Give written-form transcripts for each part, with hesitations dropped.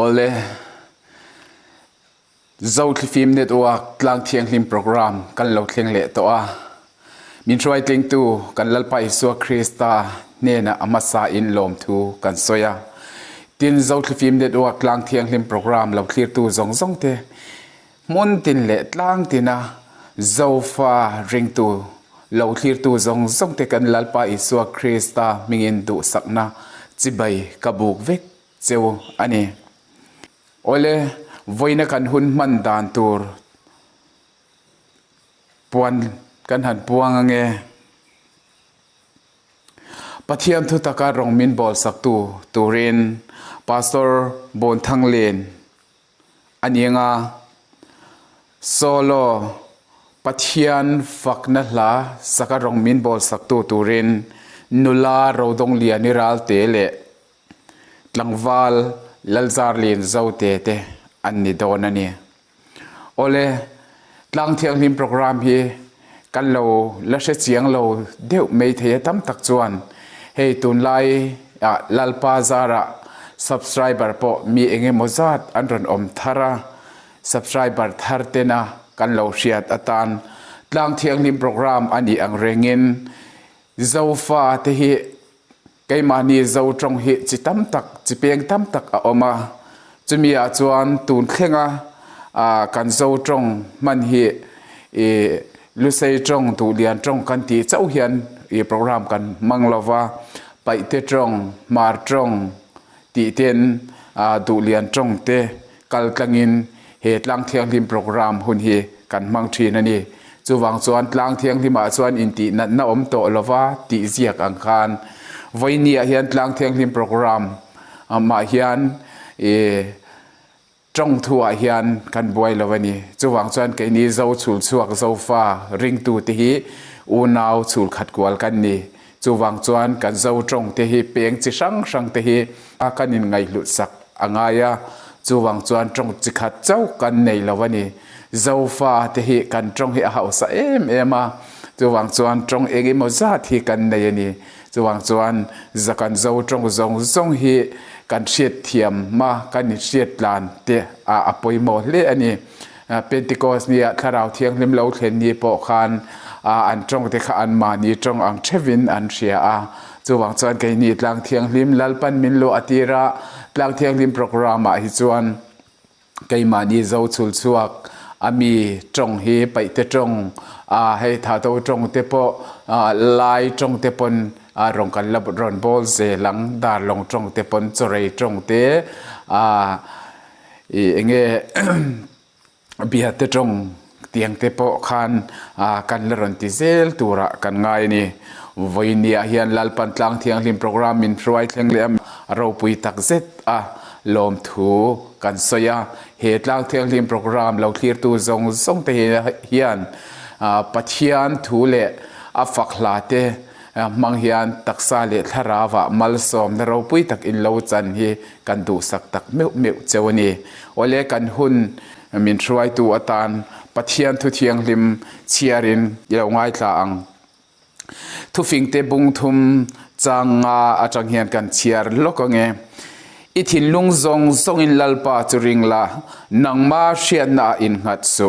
ole Zote film network Tlangthianghlim program kan lo thleng le to a min try tling tu kan lalpa isu Krista nena amasa in lom thu kan soya tin Zote film network Tlangthianghlim program lo clear tu zong te mon tin le tlang tina zofa ring tu lo clear tu zong te kan lalpa isu Krista mingin du sakna chibai kabuk vek cheu ani ole voina kan hun man dan tur puan kan han puang ange pathian thu taka rong min bol sak tu turin pastor Buonthanglien anianga solo pathian fakna la saka rong min bol sak tu turin nula Rodawngliani Ralte le tlangwal Lalzarlien Zote te anni donani ole Tlangthianghlim program hi kan lo la she chiang lo deuh mei the tam tak chuan hei tun lai lalpa zara subscriber po mi enge mozat anron om thara subscriber thartena kan lo hriat atan Tlangthianghlim program ani ang rengin zofa te hi keimani zo trong hi chi tam tak chi peng tam tak a oma chumi a chuan tun khenga kan zo trong man hi lu sei trong tu lian trong kan ti chau hian program kan manglova pai te trong mar trong ti ten du lian trong te kal tlangin he Tlangthianghlim program hun hi kan mang thin ani chuwang chuan Tlangthianghlim a chuan in ti na om to lova ti ziak ang khan voinia hian Tlangthianghlim program ama hian trong thua hian kan boy lovani chuwang chuan ke ni zo chul chuak zo fa ring tu te hi u naw chul khat kwal kan ni chuwang chuan kan zo trong te hi peng chi sang te hi a kanin ngai lut sak angaya chuwang chuan trong chi khat chau kan nei lovani zo fa te hi kan trong hi a hau sa ema chuwang chuan trong enge mo za thi kan nei ani chuwang chuan zakan zo trong zong hi kan hriat thiam ma kan ni hriat lan te a apoimo hle ani Pentecost ni tharau thianghlim lo thlen ni po khan an trong te kha an ma ni trong ang thevin an hria a chuwang chuan ke ni Tlangthianghlim lalpan min lo atira Tlangthianghlim program a hi chuan keima ni zo chul chuak ami trong hi pai te trong hei tha to trong te po lai trong te pon rong kan lab ron bol ze lang dar long trong te pon chorei trong te enge bia te trong tiang te po khan kan la ron ti zel tura kan ngai ni voinia hian lalpan Tlangthianghlim program min throi thlenglam ro pui tak zet lom thu kan soya he Tlangthianghlim program lo clear tu zong te hian pathian thu le a fakhla te mang hian taksa le tharawa malsom na ro pui tak in lo chan hi kan du sak tak meu chewani ole kan hun min try tu atan pathian thu thianghlim chiarin lo ngai tla ang thu fing te bung thum changa atang hian kan chiar lokonge ithin lung zong in lalpa churing la nangma hriat na in ngat su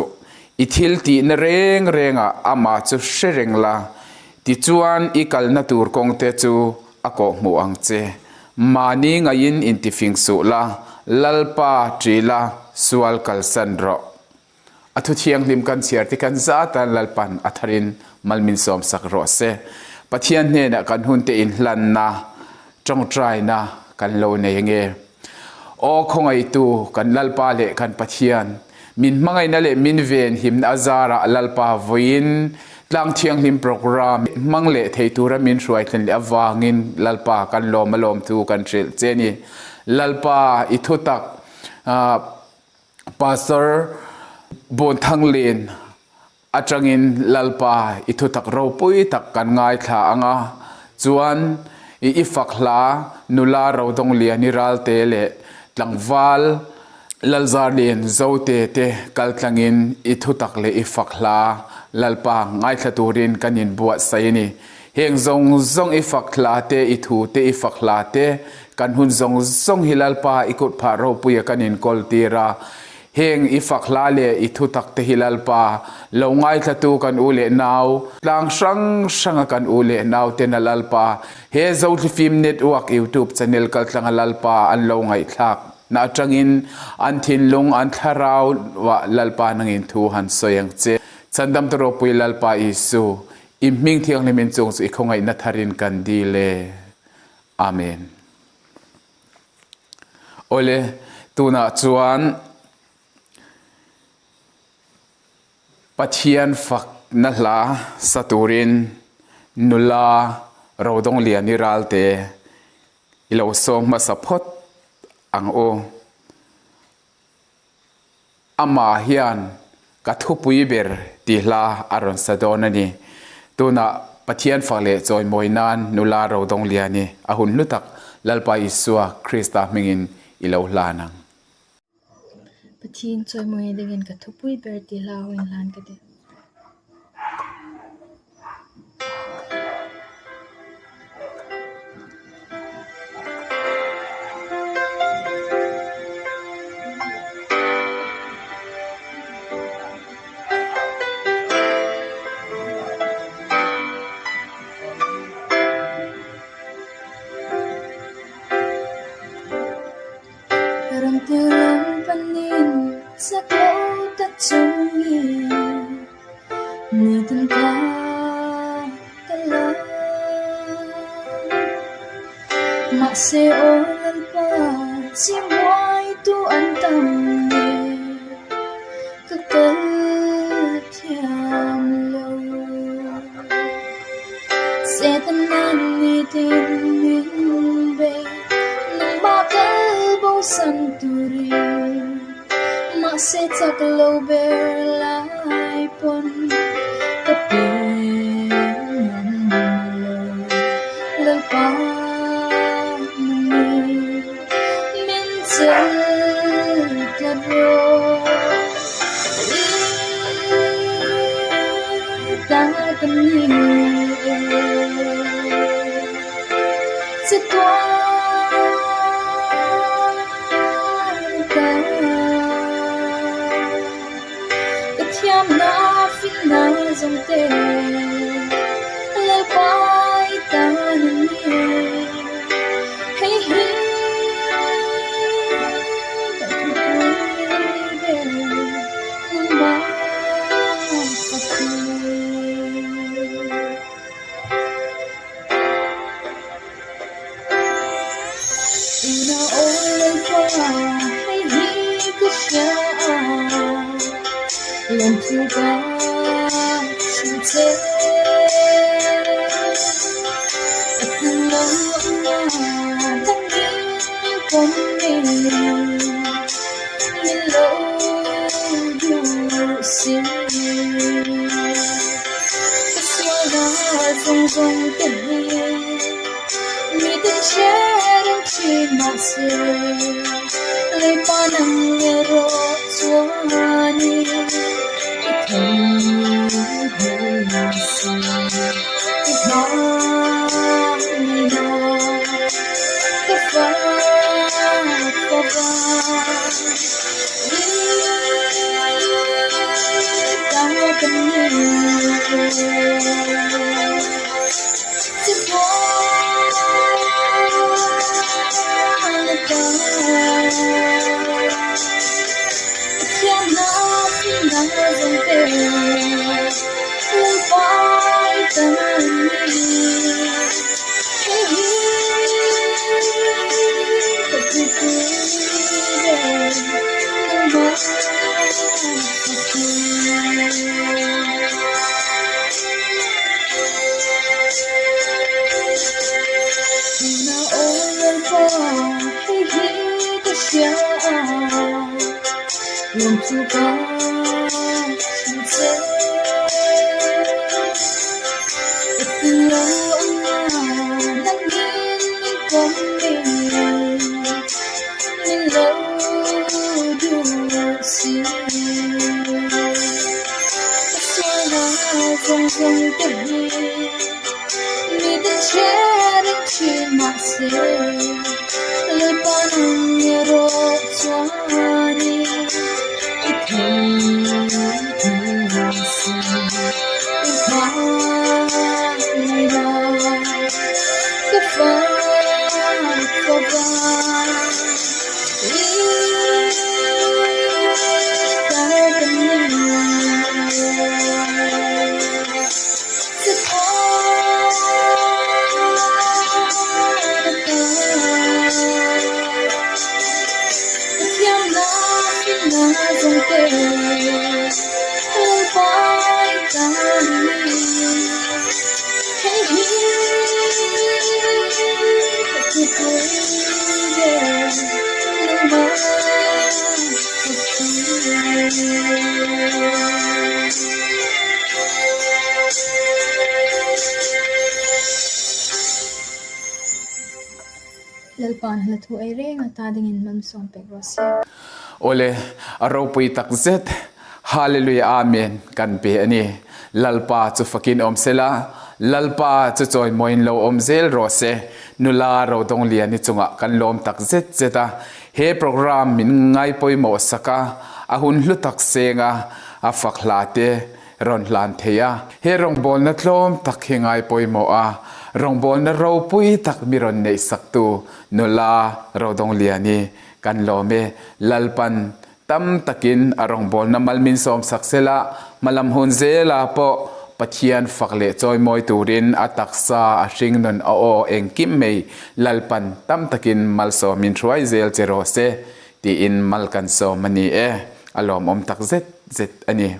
ithil ti na renga ama chu shereng la ti chuan ikal na tur kong te chu ako mu ang che mani ngain in ti fing su la lalpa trila sual kal sanro athu thianghlim kan chiar ti kan za tan lalpan atharin malmin som sak ro se pathian ne na kan hun te in hlan na trong trai na kan lo nei nge o khongai tu kan lalpa le kan pathian min mangai na le min ven him na azara lalpa voin Tlangthianghlim program mangle theitura min hruai thlen le awangin lalpa kan lom tu kan tril cheni lalpa ithutak pastor Buonthanglien atangin lalpa ithutak ro pui tak kan ngai thla anga chuan ifakhla nula Rodawngliani Ralte le tlangwal Lalzarlien Zote te kaltlangin ithutak le ifakhla lalpa ngai thaturin kanin buat saini heng zong ifakhla te ithu te ifakhla te kan hun zong hilalpa ikut pha ro puya kanin koltira heng ifak lale ithu takte hilalpa longai thatu kan ule naw tlang sang kan ule naw tenalalpa he Zote film network YouTube channel kal tlangalalpa an lo ngai thak na atangin an thin lung an tharau wa lalpa nangin thu han soyang che chandam tro pui lalpa isu hmangthianghlim in chung i khongai na tharin kan dile amen ole tuna chuan pathian fak na hla saturin nula Rodawngliani Ralte ilo song masapot ang o ama hian kathupui ber tihla aron sadonani tuna pathian fakle choi moinan nula Rodawngliani ahun lutak lalpa isua Krista mingin ilo hlanang pathian choi moi degen kathupui ber tihla hoin hlan kade Ram tiêu lam panin sắc lâu ta chung hi ni tan ka la ma se o lan pa si moi tu an tam ne ka kal thiam lo se tan nan ni tin min be nang ba kal bo san turi ma se tak lo ber lai pon ka pe nan lo lal pa ni min zel ka ro ta kan ni se to na fin na Zote la pai ta ni hey hey ma ina ole pa hey hey ku sha lòng thu ca chung thế từng lâu nga đang đi như con mình lâu đủ xin cái xưa đã rong rong tình mi tình che đang chỉ mà se lấy ba năm nghe rõ chuani lòng chu ca chung thế từng lâu nga đang đi như con mình lâu đủ xin xóa lá rong rong tình mi tin sharing chi ma se le panang ro swani Lalpan halathu ay ring at ading in mamsong pegrosia. Ole aropui tak zet hallelujah amen kan pe ani lalpa chu fakin om sela lalpa chu choi moin lo om zel ro se nula Rodawngliani chunga kan lom tak zet zeta he program min ngai poi mo saka ahun hlu tak senga a fakhlate ron hlan theya he rong bol na tlom tak hengai poi mo a rong bol na ro pui tak miron nei saktu nula Rodawngliani kan lome lalpan tam takin arong bol na malmin som saksela malam hun zela po pathian fakle choi moi turin ataksa ahring non o engkim mei lalpan tam takin malso min thruai zel chero se ti in malkan so mani e alom om tak zet zet ani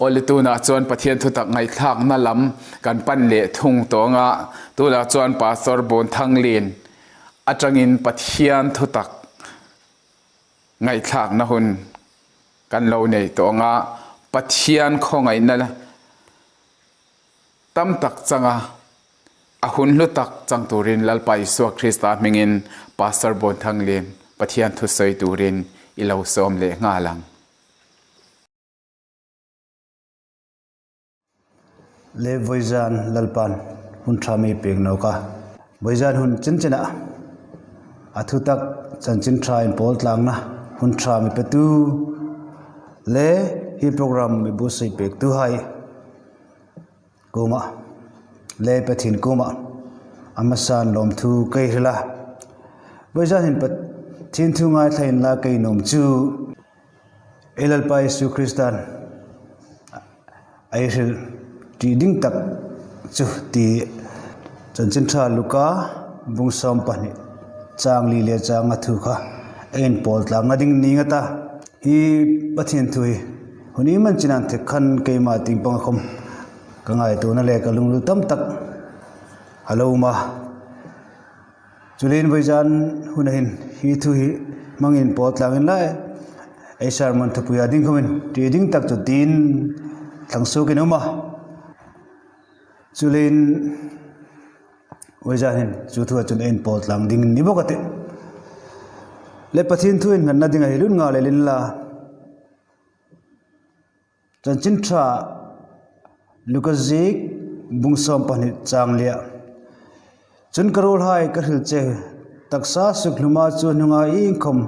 olituna chuan pathian thu tak ngai thak na lam kan pan le thung tonga tuna chuan pastor Buonthanglien atangin pathian thu tak ngai thak na hun kan lo nei tonga pathian khongai na tam tak changa ahun lu tak chang turin lalpai suak Krista mingin pastor Buonthanglien pathian thu soi turin ilo som le nga lang le voizan lalpan hun thami pek noka voizan hun chinchina athutak chanchin train Buonthanglien hun thami petu le hi program mi bu sei pek tu hai kuma le pathin kuma amasan lom thu kai hla voizan hin pat thin thu ngai thain la kai nom chu elal pai su Kristan ai hil ti ding tak chu ti chanchin tha luka bungsom pani chang li le chang athu kha en Buonthanglien ding ninga ta hi pathin thui huni man chinan the khan ke ma ting pang khom kangai tu na le ka lung lu tam tak halo ma chulin voizan hunahin hi thu hi mangin Buonthanglien la ai sarman thu puya ding khomin ti ding tak chu tin thangsu ke no ma chulin voizan hin chu thu chun en Buonthanglien ding ni bokate le pathin thuin ngan na dinga hilun nga le lin la chanchin tha lukazik bungsom pani changlia chun karol hai ka hil che taksa sukluma chu nunga ing khom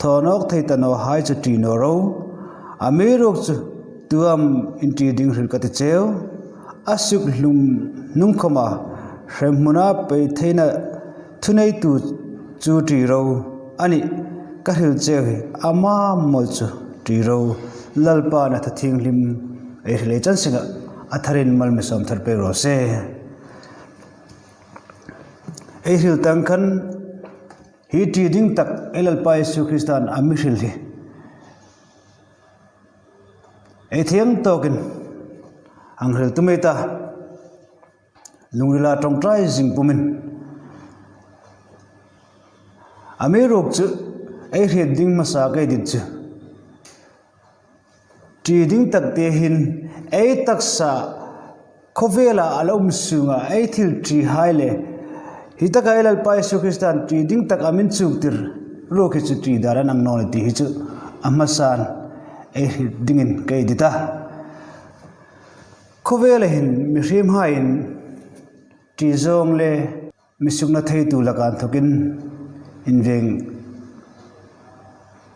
thonok theitano hai chu ti no ro amirok chu tuam inti ding hil ka te cheu asuk hlum nung khoma hremuna pe theina thunei tu chu ti ro ani ka hil che ama mol chu ti ro lalpa na Tlangthianghlim e hle chan singa atharin mal me som thar pe ro se e hil tang khan hi ti ding tak elal pai su Kristan ami hil hi e thiang tokin ang hil tumeta lungila tong trai jing pumin ami rok chu e he ding masa kai dit chu ti ding tak te hin e taksa khovela alom sunga e thil tri haile hitaka elal pai su Kristan ti ding tak amin chuktir ro ke chu ti daran ang non ti hi chu amasan e dingin kai dita khovela hin mi hrim hain ti zong le misuk na thei tu la kan thokin inveng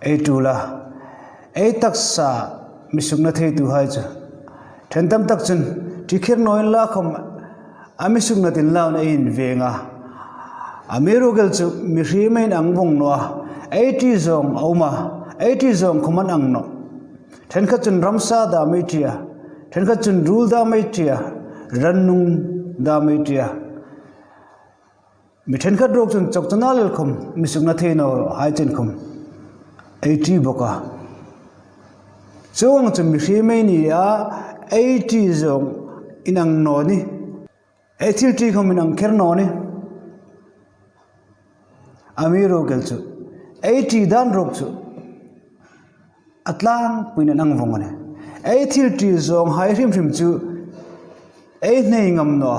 ei tu la ei taksa misuk na thei tu hai cha then tam tak chun ti kher noin la khom amisuk na tin laun ei invenga amiru gel chu mi hri main ang bong no ei ti zong auma ei ti zong khuman ang no then kha chun ramsa da mai tia then kha chun rul da mai tia rannung da mai tia mi then kha drok chun chok chana lel khom misuk na thei no hai chen khom ei ti boka chuang chu mi hri mai ni a ei ti zong inang no ni ei thil ti khom inang kher no ni amiro gel chu ei ti dan rok chu atlang puina nang vongone ei thil ti zong hai hrim hrim chu ei nei ngam no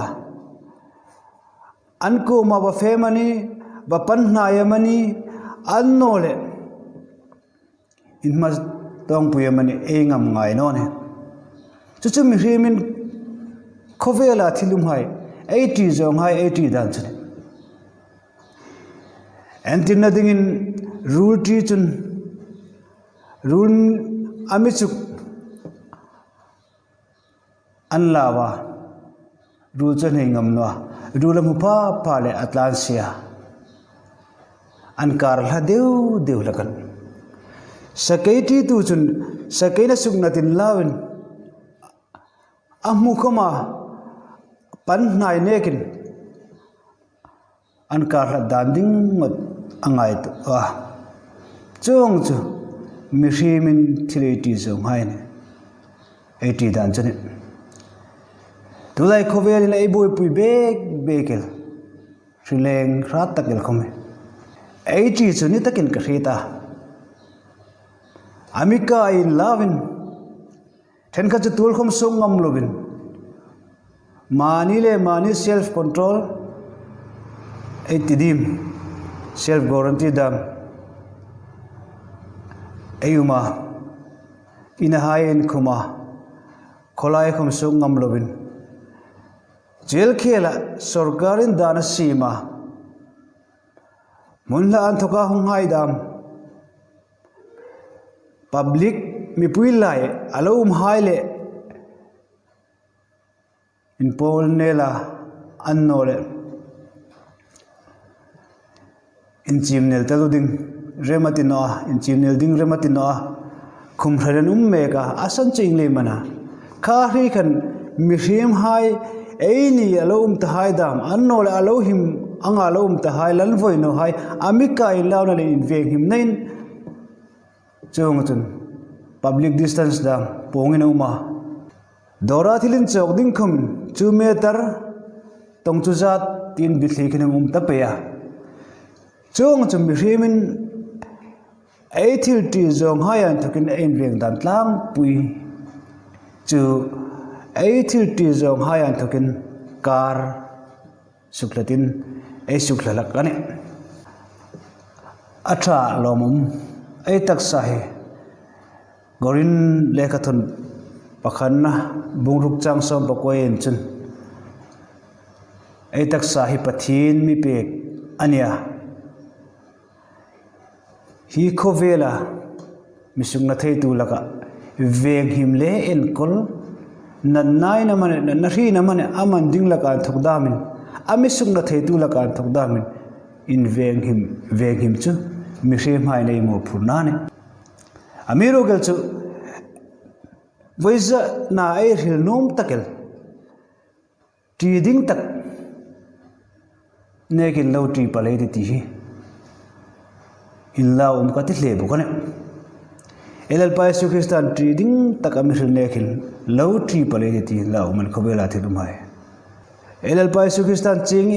an ko ma ba family ba pan na yamani an no le in ma tong pu yamani ei ngam ngai no ne chu chu mi hrimin khovela thilum hai ei ti zong hai ei ti dan chu antin na dingin rule ti chun rule amichuk anlawa rule chun hei ngam no rule mu pa le atlansia ankar la deu lakan sakai ti tu chun sakai na suk na tin lawin amu khoma pan nai nekin ankar la danding ngot angai tu chung chu mi hrimin thileti zong hai ne 80 dan chane tulai khovel la iboi pui bekel rileng rat takel khome 80 chu ni takin ka rita amika in lavin then kha chu tul khom song ngam lovin mani self control 80 dim self guarantee dam ayuma ina hayen khuma kholai khom song ngam lovin jail khela sarkarin dana sima munla an thoka hung hai dam public mi pui lai alom hai le in pol nela annole in chimnel taluding rematino in chimnel ding rematino khum tharen meka asan chingle mana kha ri khan mi hrim hai eini alom ta hai dam annole alohim anga alom ta hai lan voi no hai amika in launa le in veng him nain chung chun public distance dam pongin uma dora thilin chok ding khum 2 meter tong chu zat tin bithli khinum ta peya chung chum mi hrimin ei thil ti zong hayan thokin ein veng dan tlang pui chu ei thil ti zong hayan thokin kar suklatin ei suklalak ane atha lomum ei taksa he gorin lekathon pakhanna bungruk chang som pakoyen chun ei taksa hi pathin mi pek ania hi khovela misung na thei tu laka veng him le en kol nan nai na mane na ri na mane aman ding laka thokdamin amisung na thei tu laka thokdamin in veng him chu mi hre mai nei mo phurna ne amiro gel chu voiza na ai hil nom takel ti ding tak nekin lo ti palai ti hi illa ka ti hle bu kane elal pai su kristan ti ding tak amir nekin lo ti palai ti la man khobela thi dumai elal pai su kristan ching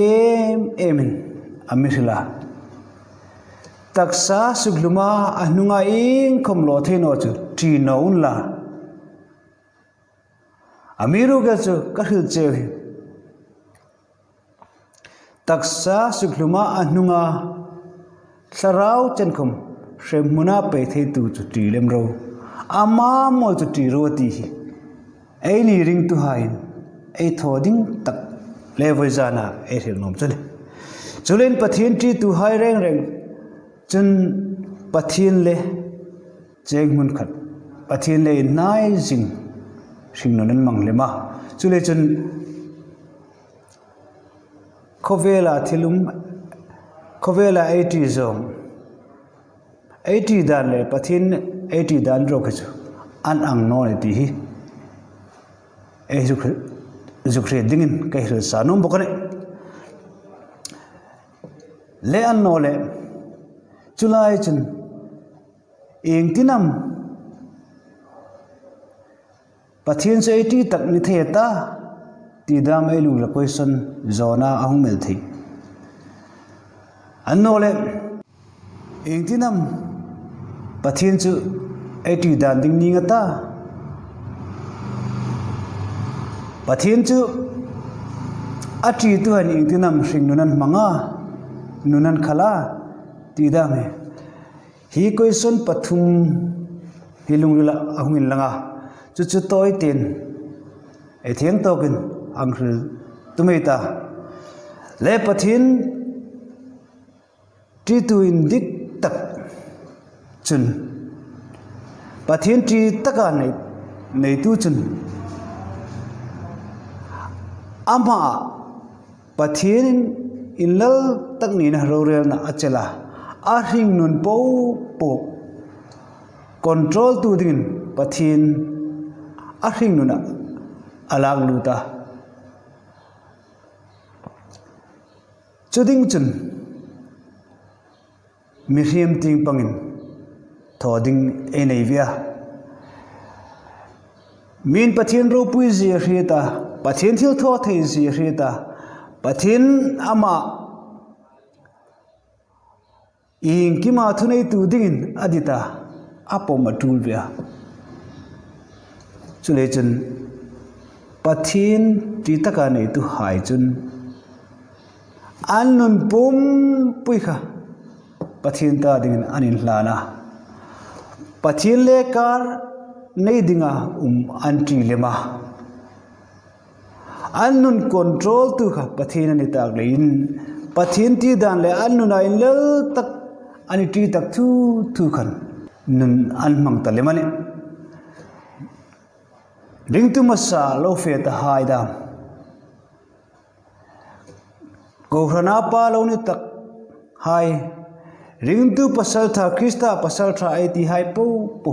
emin amishla taksa sugluma anunga ing khomlo theno chu ti noun la amiru ga chu kahil che taksa sugluma anunga sarau chenkhum shemuna pe thei tu chu ti lem ro ama mo chu ti ro ti ei ni ring tu hain ei thoding tak le voi zana e thil nom chani chulen pathian ti tu hai reng reng chun pathian le cheng mun khat pathian le nai jing sing non an mang lema chule chun khovela thilum khovela 80 zong 80 dan le pathian 80 dan ro khachu an ang no ne ti hi e zukre dingin kai hil sanum bokane le an no le chulai chun eng tinam pathian se 80 tak ni the ta ti dam e lu la question zona ahung mel thi an no le eng tinam pathian chu 80 dan ding ni nga ta pathian chu ati tu han eng tinam hring nunan manga nunan khala ti da me hi question pathum hilung la ahungin langa chu chu toy tin e thiang tokin angril tumeita le pathin ti tu in dik tak chun pathin ti taka nei tu chun ama pathin in lal tak ni na rorel na achela a hring nun po po control tu din pathin a hring nuna alang luta chuding chun mi hriam ting pangin thoding e nei via min pathin ro pui ji hrita pathin thil tho thei ji hrita pathin ama ing kima thunei tu dingin adita apo matul via chule chun pathin ti taka nei tu hai chun an nun pum pui kha pathin ta dingin anin hlana pathin le kar nei dinga anti lema an nun control tu kha pathin ani tak lein pathin ti dan le an nun ai lel tak ani ti tak thu khan nun an mang ta lemani ring tu masa lo fe ta hai da ko hrana pa lo ni tak hai ring tu pasal tha krista pasal tha ai ti hai po po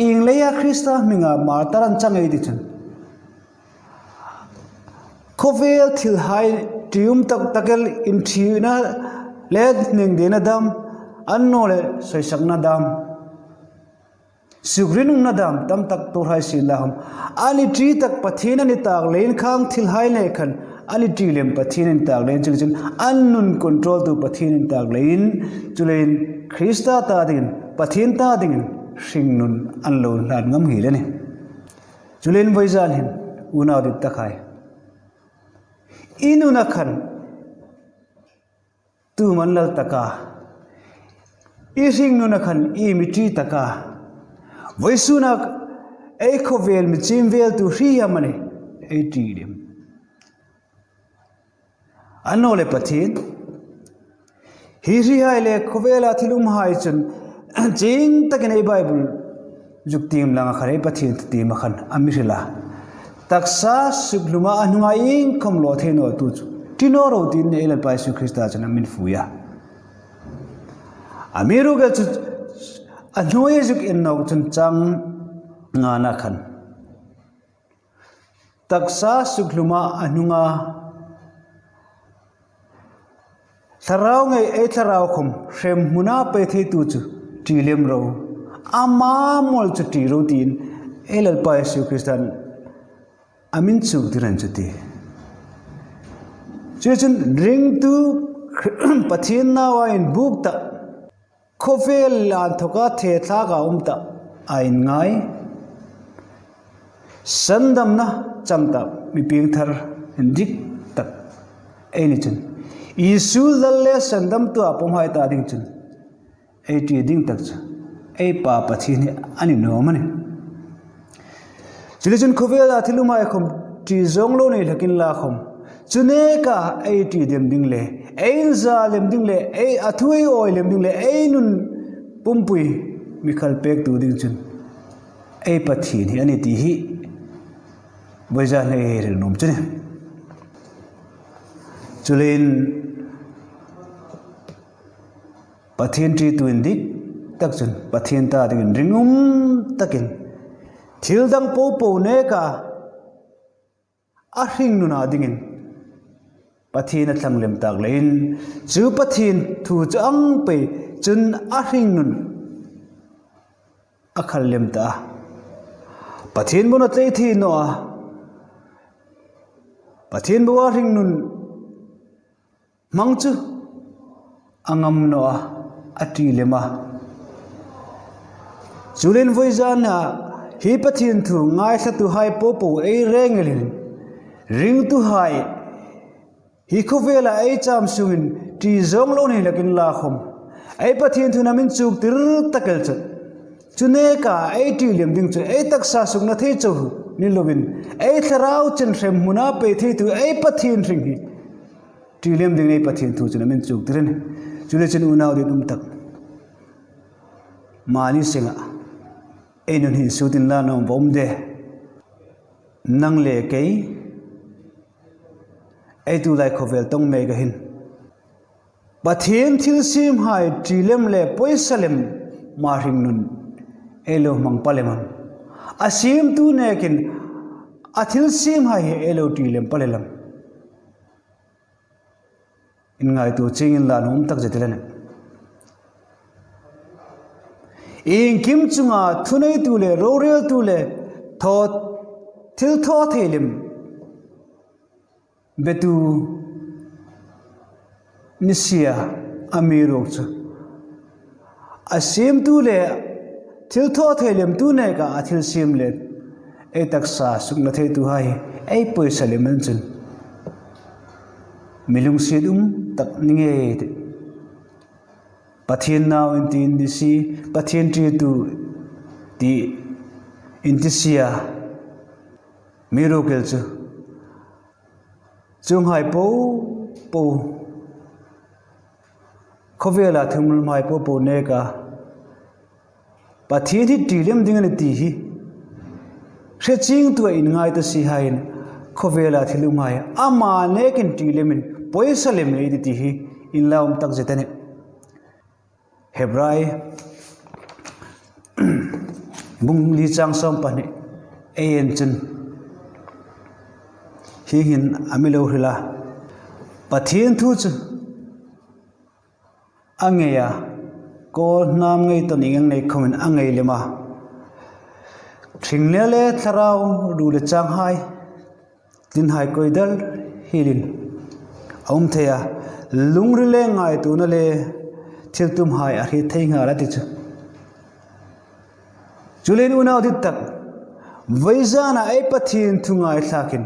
ing leya krista minga ma taran chang ai ti chun khovel thil hai tium tak takel in thina le ning dena dam anno le soisakna dam sugrinung na dam tam tak tur hai sin laham ani tri tak pathin ani tak lein khang thil hai le khan ani tri lem pathin ani tak lein chulchin annun control tu pathin ani tak lein chulein krista ta din pathin ta ding hringnun anlo lan ngam hi le ni chulein voizan hin una dit takai inuna khan tu manlal taka i hringnuna khan i mitri taka voisunak ei khovel mi chimvel tu hriamane ei tidim anole pathin hi ri hai le khovela thilum hai chun ching takin ei bible juktim langa khare pathin ti makhan amirila taksa sugluma anunga ing khomlo theno tu tinoro tin elal pai su krista chana min fuya amiru ga anoye juk enno chun chang ngana khan taksa sugluma anunga tharau ngai e tharau khom hrem muna pe the tu chu tilem ro ama mol chu ti ro tin elal pai su kristan amin chu tiran chu ti chun ring tu pathin na wa in book ta khovel lan thoka the thla ga umta ain ngai sandam na chamta mi ping thar dik tak ani chun isu lalle sandam tu apom hai ta ding chun ei ti ding tak cha ei pa pathin ani no mane chile chun khovel a thiluma khom ti zong lo nei lakin la khom chune ka ai ti dem ding le ai za lem ding le ai athui oi lem ding le ai nun pumpui mikhal pek tu ding chun ai pathin hi ani ti hi boja le re nom chune chulin pathin tri tu indik tak chun pathin ta ding ringum takin thil dang po po ne ka a hring nu na dingin pathin a tlanglem tak lein chu pathin thu chang pe chun a hring nun a khal lem ta pathin bu na tlei thi no a pathin bu a hring nun mang chu angam no a ati lema chulen voizana hi pathin thu ngai thla tu hai po po ei rengelin ring tu hai hi khovela ei cham sungin ti zong lo nei lakin la khom ei pathin thu namin chuk tir takel chat chune ka ei ti lem ding chu ei taksa suk na thei chu ni lovin ei tharau chen hrem huna pe thei tu ei pathin ring hi ti lem ding ei pathin thu chu namin chuk tiren chule chen unaw de dum tak mani singa ei nun hi sutin la nom bom de nang le kei ai tu lai khovel tong me ga hin pathin thil sim hai trilem le poisalem ma ring nun elo mang palemam asim tu nekin athil sim hai elo trilem palelam in ngai tu chingin la nom tak jetelane in kim chunga thunai tu le rorel tu le thot thil tho thelim betu nisia amirok chu asim tu le thil tho thelim tu ne ka athil sim le e taksa sukna the tu hai ei poisalem an chun milung sidum tak ninge pathin now in tin disi pathin tri tu ti intisia miracle chu chung hai po po khovela thumul mai po po ne ka pathin hi tilem ding ani ti hi kheching tu in ngai ta si hain khovela thilum hai ama ne kin tilemin poisalem ei ti hi in laum tak jetane hebrai bung li chang som pani en chun hi hin amilo hila pathin thu chu angeya ko nam ngai to ning nei khomin angai lema thringle le tharau du le chang hai tin hai koidal hilin aum theya lungri le ngai tu na le thil tum hai a ri thei nga la ti chu chulen unaw dit tak vaizana ai pathin thu ngai thlakin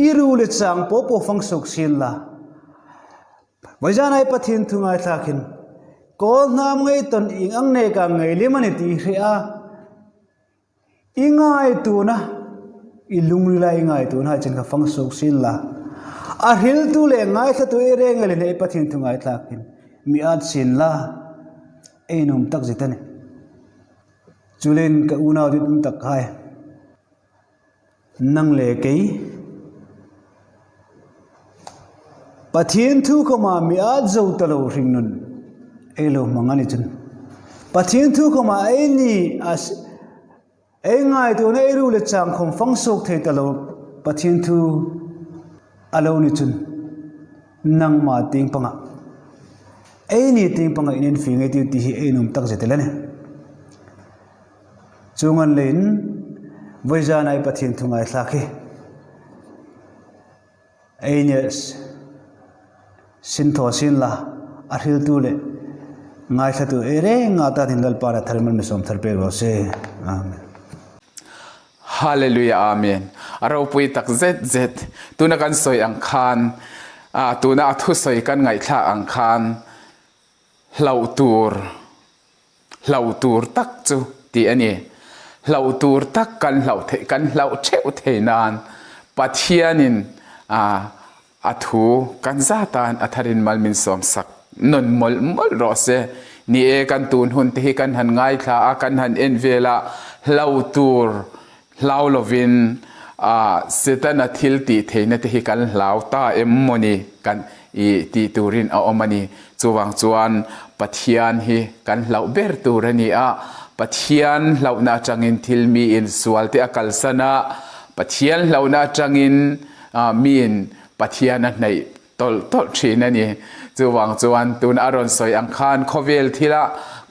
iru le chang po po phang sok sin la vaizana ai pathin thu ngai thlakin ko nam ngai ton ing ang ne ka ngai le mani ti hria ingai tu na ilung ri lai ngai tu na chen ka phang sok sin la a hil tu le ngai thla tu ere ngai le ai pathin thu ngai thlakin mi at sin la einom tak jitane chulen ka unaw dit tak hai nang le kei pathin thu khoma mi at zo talo ring nun elo mangani chun pathin thu khoma ei ni as ei ngai tu nei ru le chang khom phang sok thei talo pathin thu alo ni chun nang ma ting panga ei ni ting panga inin fi ngai ti hi einom tak jetelane chungan lein voizan ai pathin thu ngai thlakhi ei ne sin tho sin la a hil tu le ngai thla tu ere nga ta din lal para tharmal me som thar pe ro se amen hallelujah amen aro pui tak zet zet tuna kan soi ang khan tuna athu soi kan ngai thla ang khan hlau tur tak chu ti ani hlau tur tak kan hlau the kan hlau cheu the nan pathianin thu kan za tan atharin malmin som sak non mol ro se ni e kan tun hun te hi kan han ngai thla a kan han en vela hlau tur hlau lovin setana thil ti theina te hi kan hlau ta emmoni kan i ti turin a omani chuwang chuan pathian hi kan hlau ber turani a pathian hlau na changin thil mi in sualte akal sana pathian hlau na changin mi in pathian a nei tol thina ni chuwang chuan tun aron soi ang khan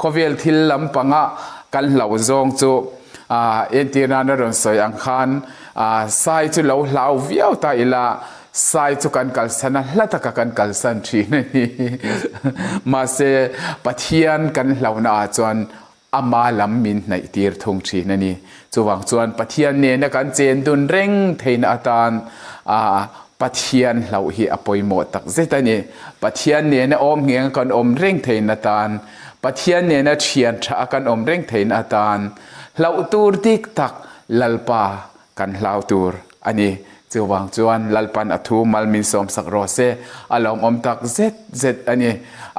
khovel thil lampanga kan hlau zong chu entina na ron soi ang khan sai chu lo hlau viau ta ila sai chu kan kalsana hlataka kan kalsan thina ni ma se pathian kan hlauna chuan ama lam min nai tir thung thina ni chuwang chuan pathian ne na kan chen dun reng theina atan pathian hlau hi apoimo tak zetani pathian ne na om ngiang kan om reng theina tan pathian ne na thian tha kan om reng theina atan hlau tur dik tak lalpa kan hlau tur ani chuwang chuan lalpan athu malmin som sak ro se alom om tak zet ani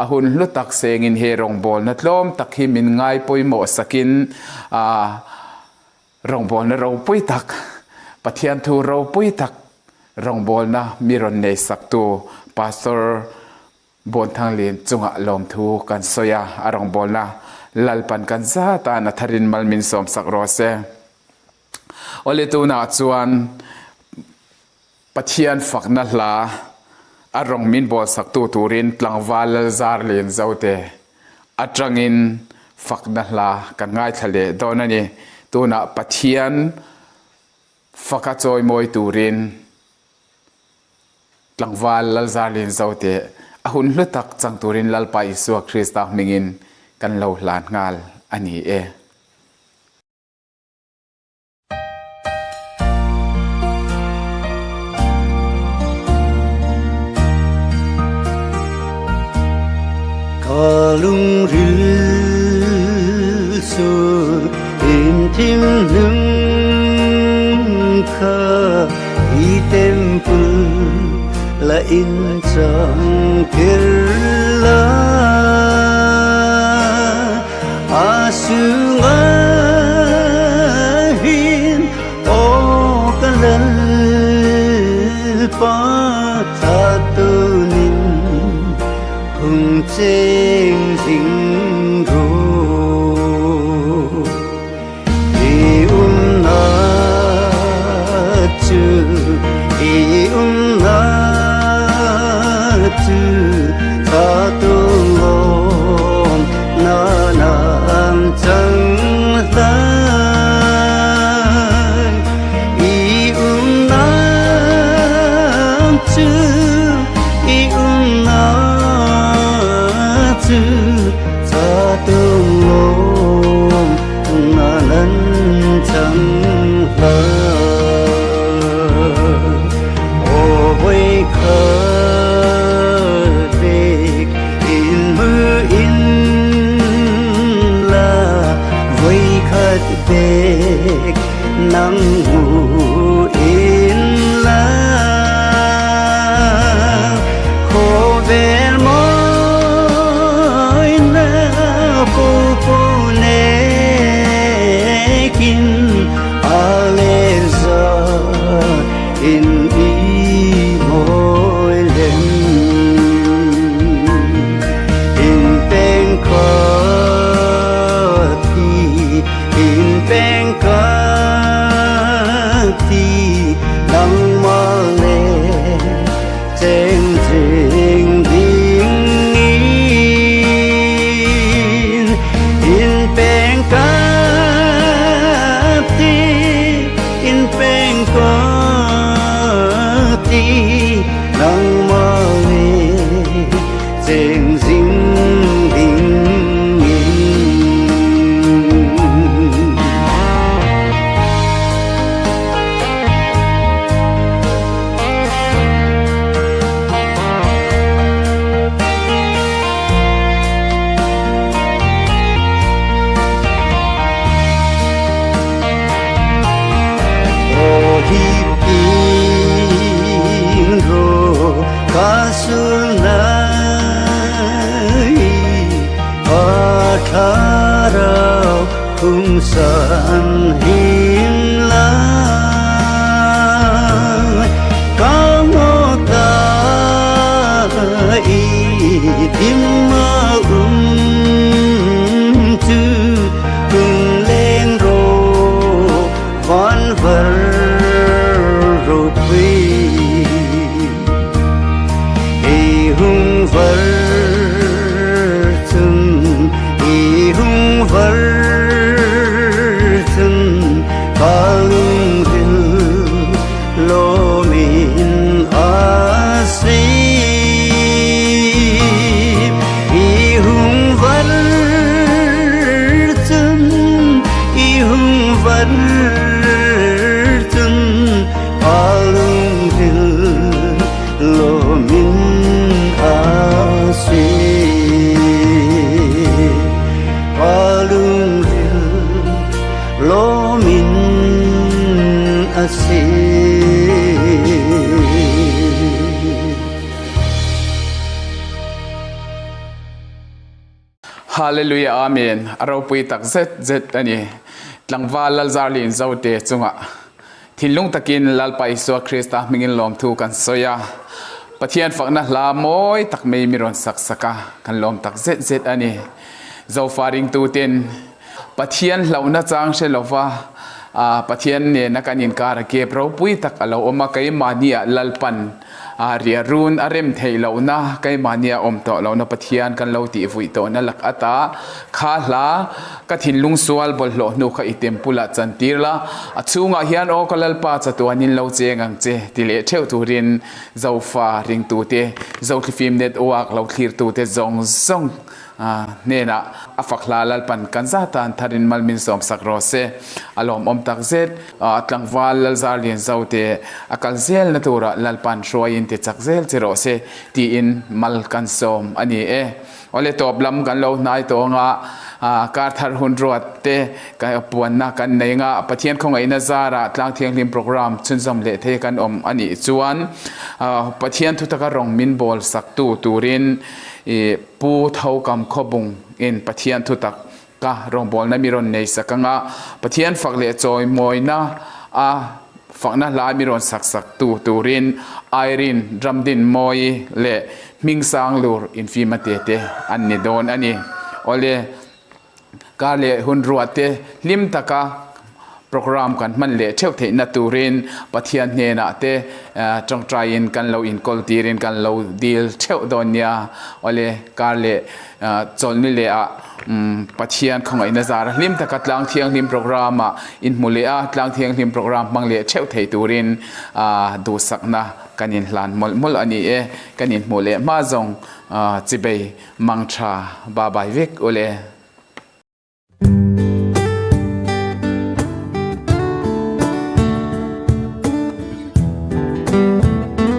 ahun lu tak sengin he rong bol na tlom tak hi min ngai poimo sakin rong bol na ro pui tak pathian thu ro pui tak rong bol na miron nei sak tu pastor Buonthanglien chunga lom thu kan soya arong bol na lalpan kan za ta na tharin malmin som sak ro se ole tu na chuan pathian fakna hla arong min bol sak tu turin tlangwal Lalzarlien Zote atangin fakna hla kan ngai thale donani tuna pathian faka choi moi turin tlangwal Lalzarlien Zote ahun hlutak chang turin lalpa Isu Krista mingin kan lo hlan ngal ani e lung ril su in tim lung kha i temple la in chang kirla asunga hin o kalal pa tatunin hung cheng ding ro na chu na chu ta tu lom na nam chang ta na chu na chu ta tu lom na nan chang ta o voi khờ địch in mưa in la voi khát địch nắng mù in la khô về môi na phô phô nê kin aleza in i môi lên in bên có thì in bên có thì nắng mơ lệ trên rình đình in bên có thì in bên có thì nắng mơ lệ trên rình đình hi pin ro asi Hallelujah, Amen. Araw pui tak zet ani tlangwa Lalzarlien Zote chunga thinlung takin lalpa Isua Krista mingin lom thu kan soya pathian fakna la moi tak mei miron saksaka kan lom tak zet ani zo faring tu ten pathian launa chang she lova pathian ne nakanin kar ke pro pui tak alo oma kai mania lalpan ria run arem theilo na kai mania om to lo na pathian kan lo ti vui to na lak ata kha la ka thin lung sual bol lo nu kha item pula chantirla achunga hian o kalal pa chatuanin lo chengang che tile theu turin zofa ring tu te zo film net oak lo clear tu te zong zong nena afakla lalpan kanzatan tharin malmin som sakrose alom om takzet tlangwal Lalzarlien Zote akalzel natura lalpan shroin te chakzel chirose ti in mal kansom ani ole toplam kan lo nai to nga kar thar hunruat te ka puanna kan nei nga pathian khongai na zara Tlangthianghlim program chunjam le the kan om ani chuan pathian thutaka rong min bol saktu turin pu thau kam khobung in pathian thutak ka rong bol na miron nei sakanga pathian fakle choi moina fakna la miron sak tu turin airin ramdin moi le mingsang lur infimate te anni don ani ole kale hunruate lim taka program kan man le theu the na turin pathian ne na te tong train kan lo in kol tirin kan lo deal theu donya ole kale cholni le a pathian khongai na zar hlim taka Tlangthianghlim program in mulea Tlangthianghlim program mang le theu thei turin du sakna kanin hlan mol ani kanin mole ma zong chibei mangtha ba bai vek ole